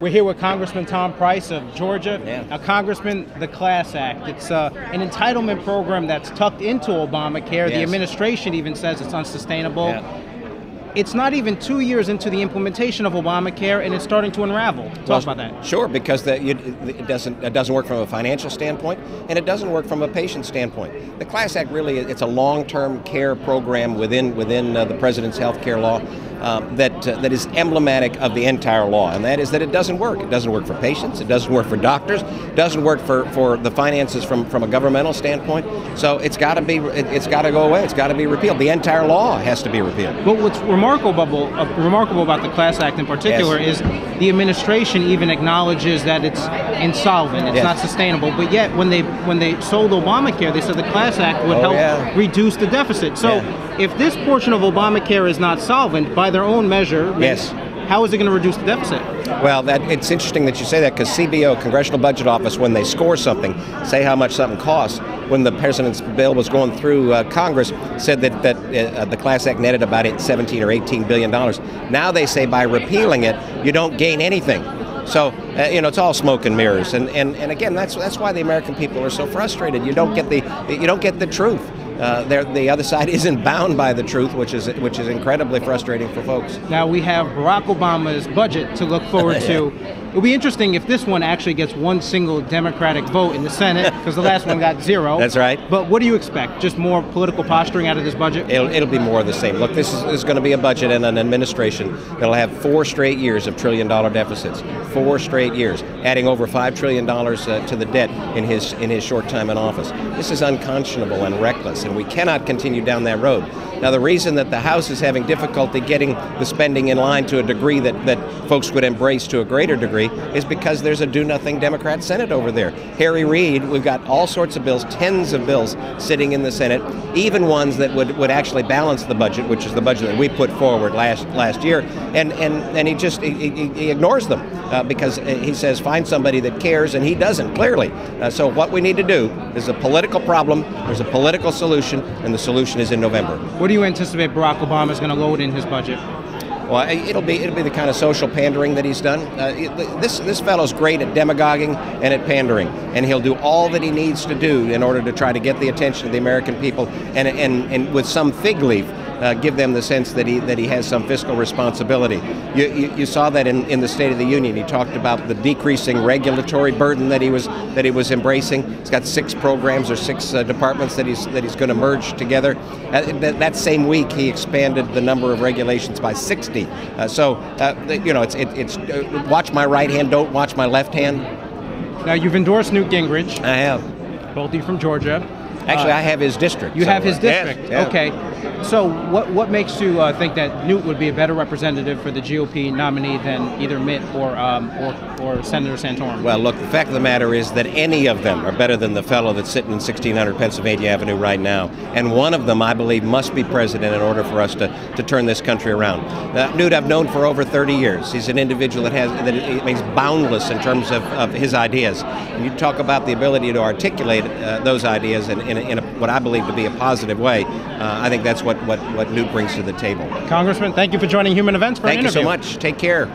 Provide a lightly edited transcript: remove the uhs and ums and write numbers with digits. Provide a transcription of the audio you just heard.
We're here with Congressman Tom Price of Georgia. Yeah. Now, Congressman, the CLASS Act, it's an entitlement program that's tucked into Obamacare. Yes. The administration even says it's unsustainable. Yeah. It's not even 2 years into the implementation of Obamacare, and it's starting to unravel. Talk about that. Sure, because it doesn't work from a financial standpoint, and it doesn't work from a patient standpoint. The CLASS Act really, it's a long-term care program within the President's health care law that is emblematic of the entire law, and that is that it doesn't work. It doesn't work for patients. It doesn't work for doctors. It doesn't work for the finances from a governmental standpoint. So it's got to go away. It's got to be repealed. The entire law has to be repealed. But what's remarkable about the CLASS Act in particular Yes. is the administration even acknowledges that it's insolvent, it's Yes. not sustainable. But yet, when they sold Obamacare, they said the CLASS Act would help reduce the deficit. So, if this portion of Obamacare is not solvent by their own measure, Yes. how is it going to reduce the deficit? Well, it's interesting that you say that, because CBO, Congressional Budget Office, when they score something, say how much something costs. When the president's bill was going through Congress, said that the CLASS Act netted about $17 or $18 billion. Now they say by repealing it, you don't gain anything. So it's all smoke and mirrors, and again, that's why the American people are so frustrated. You don't get the truth. The other side isn't bound by the truth, which is incredibly frustrating for folks. Now we have Barack Obama's budget to look forward to. It'll be interesting if this one actually gets one single Democratic vote in the Senate, because the last one got 0. That's right. But what do you expect? Just more political posturing out of this budget? It'll be more of the same. Look, this is going to be a budget and an administration that'll have 4 straight years of trillion-dollar deficits. 4 straight years, adding over $5 trillion to the debt in his short time in office. This is unconscionable and reckless, and we cannot continue down that road. Now, the reason that the House is having difficulty getting the spending in line to a degree that folks would embrace to a greater degree is because there's a do-nothing Democrat Senate over there. Harry Reid, we've got all sorts of bills, tens of bills sitting in the Senate, even ones that would actually balance the budget, which is the budget that we put forward last year, and he ignores them because he says find somebody that cares, and he doesn't, clearly. So what we need to do is a political problem, there's a political solution, and the solution is in November. What do you anticipate Barack Obama is going to load in his budget? Well, it'll be the kind of social pandering that he's done. This fellow's great at demagoguing and at pandering, and he'll do all that he needs to do in order to try to get the attention of the American people, and with some fig leaf, give them the sense that he has some fiscal responsibility. You saw that in the State of the Union. He talked about the decreasing regulatory burden that he was embracing. He's got 6 programs or 6 departments that he's going to merge together. That same week, he expanded the number of regulations by 60. It's watch my right hand, don't watch my left hand. Now, you've endorsed Newt Gingrich. I have. Both of you from Georgia. Actually, I have his district. You have his district. Yeah. Okay. So what makes you think that Newt would be a better representative for the GOP nominee than either Mitt or Senator Santorum? Well, look, the fact of the matter is that any of them are better than the fellow that's sitting in 1600 Pennsylvania Avenue right now. And one of them, I believe, must be president in order for us to turn this country around. Newt, I've known for over 30 years. He's an individual he's boundless in terms of his ideas. And you talk about the ability to articulate those ideas in what I believe to be a positive way. I think that's what Newt brings to the table. Congressman, thank you for joining Human Events for an interview. Thank you so much. Take care.